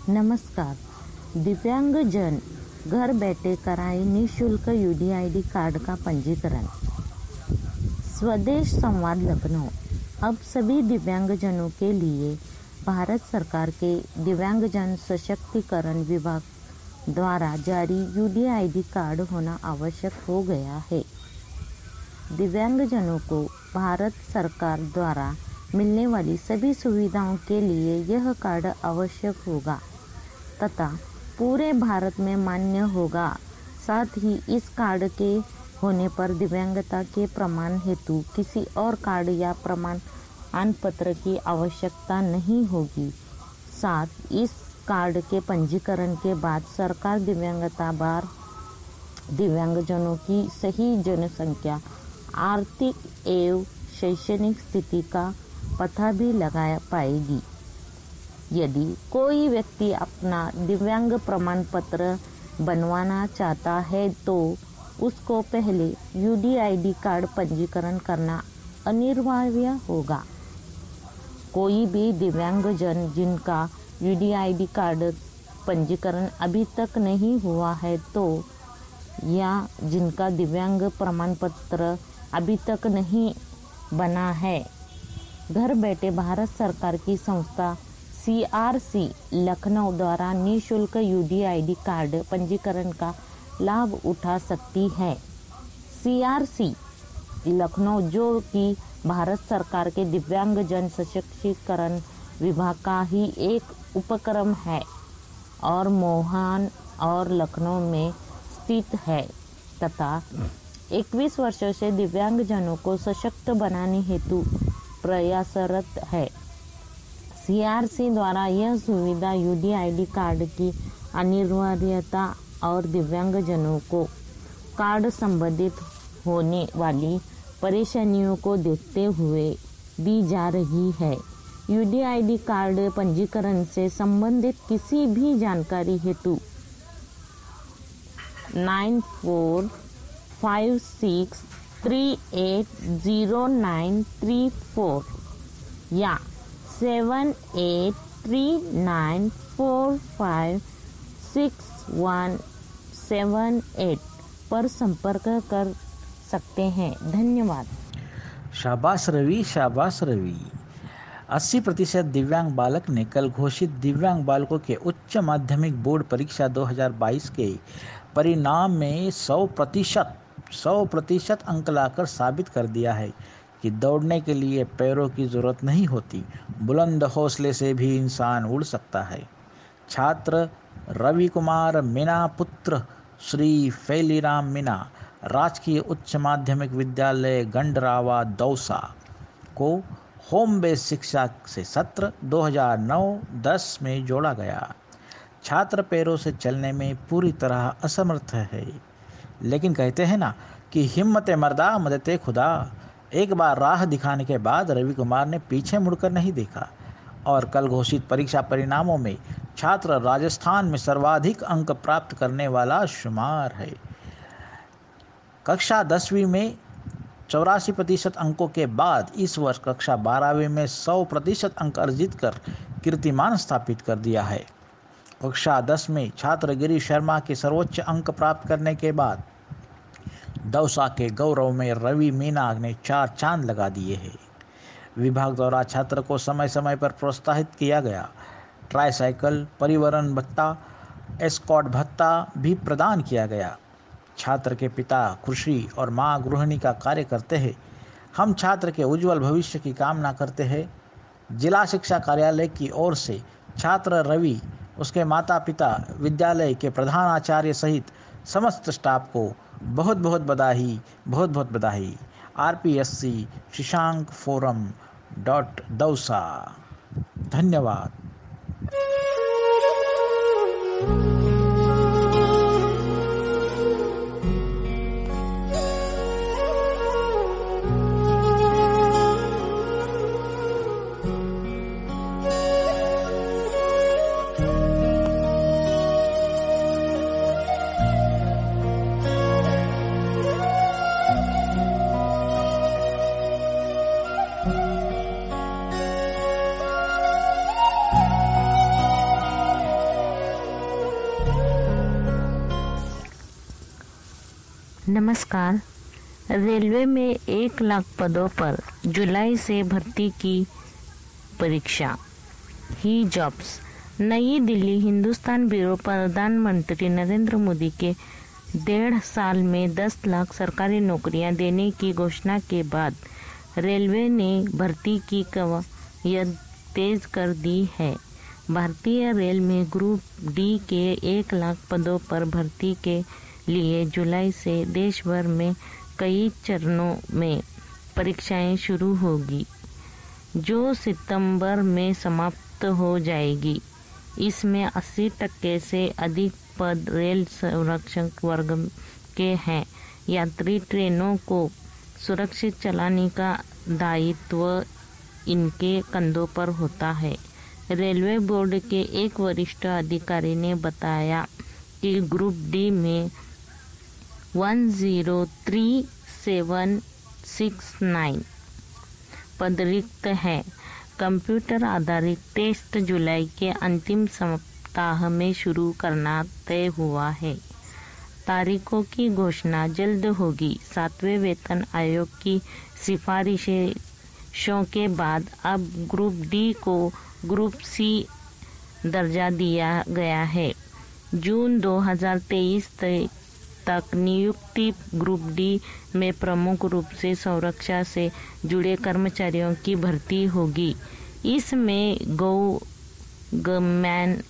नमस्कार। दिव्यांगजन घर बैठे कराए निःशुल्क यूडीआईडी कार्ड का पंजीकरण। स्वदेश संवाद लखनऊ। अब सभी दिव्यांगजनों के लिए भारत सरकार के दिव्यांगजन सशक्तिकरण विभाग द्वारा जारी यूडीआईडी कार्ड होना आवश्यक हो गया है। दिव्यांगजनों को भारत सरकार द्वारा मिलने वाली सभी सुविधाओं के लिए यह कार्ड आवश्यक होगा तथा पूरे भारत में मान्य होगा। साथ ही इस कार्ड के होने पर दिव्यांगता के प्रमाण हेतु किसी और कार्ड या प्रमाण पत्र की आवश्यकता नहीं होगी। साथ इस कार्ड के पंजीकरण के बाद सरकार दिव्यांगता बार दिव्यांगजनों की सही जनसंख्या, आर्थिक एवं शैक्षणिक स्थिति का पता भी लगा पाएगी। यदि कोई व्यक्ति अपना दिव्यांग प्रमाण पत्र बनवाना चाहता है तो उसको पहले यूडीआईडी कार्ड पंजीकरण करना अनिवार्य होगा। कोई भी दिव्यांगजन जिनका यूडीआईडी कार्ड पंजीकरण अभी तक नहीं हुआ है तो या जिनका दिव्यांग प्रमाण पत्र अभी तक नहीं बना है, घर बैठे भारत सरकार की संस्था CRC लखनऊ द्वारा निःशुल्क यूडीआईडी कार्ड पंजीकरण का लाभ उठा सकती है। CRC लखनऊ, जो कि भारत सरकार के दिव्यांगजन सशक्तिकरण विभाग का ही एक उपक्रम है और मोहान और लखनऊ में स्थित है तथा 21 वर्षों से दिव्यांगजनों को सशक्त बनाने हेतु प्रयासरत है। CRC द्वारा यह सुविधा यूडीआईडी कार्ड की अनिवार्यता और दिव्यांगजनों को कार्ड संबंधित होने वाली परेशानियों को देखते हुए दी जा रही है। यूडीआईडी कार्ड पंजीकरण से संबंधित किसी भी जानकारी हेतु 9456380934 या 7839456178 पर संपर्क कर सकते हैं। धन्यवाद। शाबाश रवि, शाबाश रवि। 80% दिव्यांग बालक ने कल घोषित दिव्यांग बालकों के उच्च माध्यमिक बोर्ड परीक्षा 2022 के परिणाम में 100% अंक लाकर साबित कर दिया है कि दौड़ने के लिए पैरों की जरूरत नहीं होती, बुलंद हौसले से भी इंसान उड़ सकता है। छात्र रवि कुमार मीना पुत्र श्री फैलीराम मीना राजकीय उच्च माध्यमिक विद्यालय गंडरावा दौसा को होम बेस शिक्षा से सत्र 2009-10 में जोड़ा गया। छात्र पैरों से चलने में पूरी तरह असमर्थ है, लेकिन कहते हैं ना कि हिम्मत मर्दा मदद खुदा। एक बार राह दिखाने के बाद रवि कुमार ने पीछे मुड़कर नहीं देखा और कल घोषित परीक्षा परिणामों में छात्र राजस्थान में सर्वाधिक अंक प्राप्त करने वाला शुमार है। कक्षा 10वीं में 84% अंकों के बाद इस वर्ष कक्षा 12वीं में 100% अंक अर्जित कर कीर्तिमान स्थापित कर दिया है। कक्षा 10 में छात्र गिरी शर्मा के सर्वोच्च अंक प्राप्त करने के बाद दौसा के गौरव में रवि मीना ने 4 चांद लगा दिए हैं। विभाग द्वारा छात्र को समय समय पर प्रोत्साहित किया गया। ट्राईसाइकिल, परिवहन भत्ता, एस्कॉर्ट भत्ता भी प्रदान किया गया। छात्र के पिता कृषि और मां गृहिणी का कार्य करते हैं। हम छात्र के उज्जवल भविष्य की कामना करते हैं। जिला शिक्षा कार्यालय की ओर से छात्र रवि, उसके माता पिता, विद्यालय के प्रधान आचार्य सहित समस्त स्टाफ को बहुत बहुत बधाई, बहुत बहुत बधाई। RPSC Shashank forum .Dausa. धन्यवाद। नमस्कार। रेलवे में 1 लाख पदों पर जुलाई से भर्ती की परीक्षा। ही जॉब्स। नई दिल्ली, हिंदुस्तान ब्यूरो। प्रधानमंत्री नरेंद्र मोदी के 1.5 साल में 10 लाख सरकारी नौकरियां देने की घोषणा के बाद रेलवे ने भर्ती की कवायद तेज कर दी है। भारतीय रेल में ग्रुप डी के 1 लाख पदों पर भर्ती के लिए जुलाई से देश भर में कई चरणों में परीक्षाएं शुरू होगी, जो सितंबर में समाप्त हो जाएगी। इसमें 80% से अधिक पद रेल संरक्षक वर्ग के हैं। यात्री ट्रेनों को सुरक्षित चलाने का दायित्व इनके कंधों पर होता है। रेलवे बोर्ड के एक वरिष्ठ अधिकारी ने बताया कि ग्रुप डी में 103,769 पद रिक्त है। कंप्यूटर आधारित टेस्ट जुलाई के अंतिम सप्ताह में शुरू करना तय हुआ है। तारीखों की घोषणा जल्द होगी। 7वें वेतन आयोग की सिफारिशों के बाद अब ग्रुप डी को ग्रुप सी दर्जा दिया गया है। जून 2023 तक नियुक्ति ग्रुप डी में प्रमुख रूप से सुरक्षा से जुड़े कर्मचारियों की भर्ती होगी। इसमें गौमैन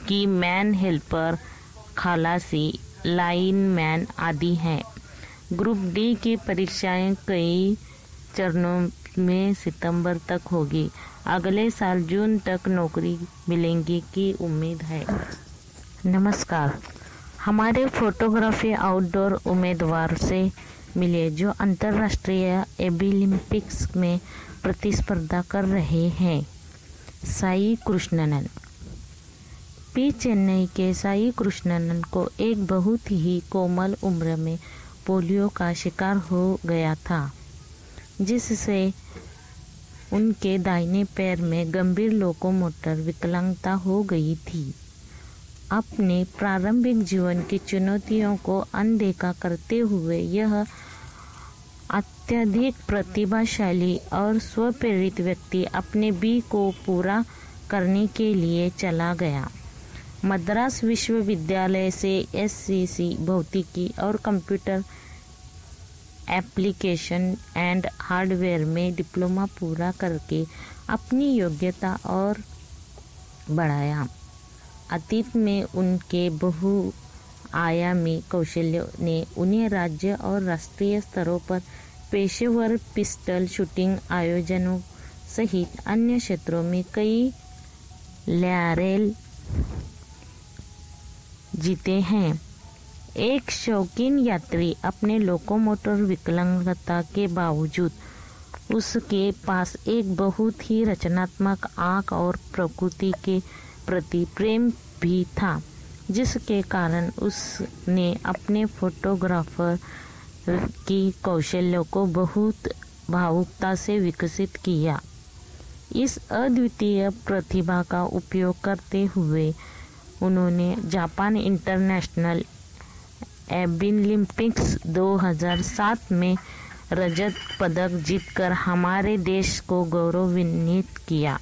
की मैन हेल्पर, खलासी, लाइनमैन आदि हैं। ग्रुप डी की परीक्षाएं कई चरणों में सितंबर तक होगी। अगले साल जून तक नौकरी मिलेंगी की उम्मीद है। नमस्कार। हमारे फोटोग्राफी आउटडोर उम्मीदवार से मिले जो अंतर्राष्ट्रीय ओलंपिक्स में प्रतिस्पर्धा कर रहे हैं। साई कृष्णन। पी चेन्नई के साई कृष्णन को एक बहुत ही कोमल उम्र में पोलियो का शिकार हो गया था, जिससे उनके दाहिने पैर में गंभीर लोकोमोटर विकलांगता हो गई थी। अपने प्रारंभिक जीवन की चुनौतियों को अनदेखा करते हुए यह अत्यधिक प्रतिभाशाली और स्वप्रेरित व्यक्ति अपने बी को पूरा करने के लिए चला गया। मद्रास विश्वविद्यालय से एससीसी भौतिकी और कंप्यूटर एप्लीकेशन एंड हार्डवेयर में डिप्लोमा पूरा करके अपनी योग्यता और बढ़ाया। अतीत में उनके बहुआयामी कौशल्यों ने उन्हें राज्य और राष्ट्रीय स्तरों पर पेशेवर पिस्टल शूटिंग आयोजनों सहित अन्य क्षेत्रों में कई लॉरेल जीते हैं। एक शौकीन यात्री अपने लोकोमोटर विकलांगता के बावजूद उसके पास एक बहुत ही रचनात्मक आंख और प्रकृति के प्रति प्रेम भी था, जिसके कारण उसने अपने फोटोग्राफर की कौशल्यों को बहुत भावुकता से विकसित किया। इस अद्वितीय प्रतिभा का उपयोग करते हुए उन्होंने जापान इंटरनेशनल ओलंपिक्स 2007 में रजत पदक जीतकर हमारे देश को गौरवान्वित किया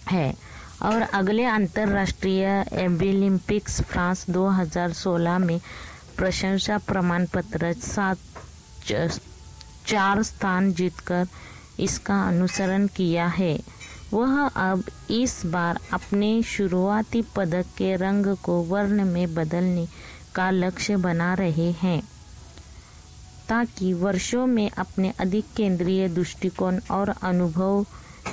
है और अगले अंतर्राष्ट्रीय ओलंपिक्स फ्रांस 2016 में प्रशंसा प्रमाण पत्र 4 स्थान जीतकर इसका अनुसरण किया है। वह अब इस बार अपने शुरुआती पदक के रंग को वर्ण में बदलने का लक्ष्य बना रहे हैं, ताकि वर्षों में अपने अधिक केंद्रीय दृष्टिकोण और अनुभव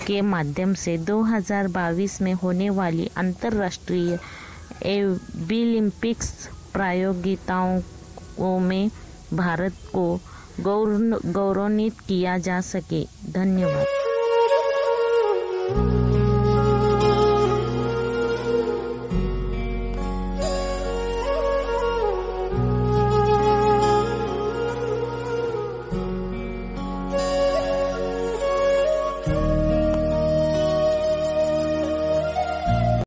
के माध्यम से 2022 में होने वाली अंतर्राष्ट्रीय ओलंपिक्स प्रतियोगिताओं में भारत को गौरवान्वित किया जा सके। धन्यवाद।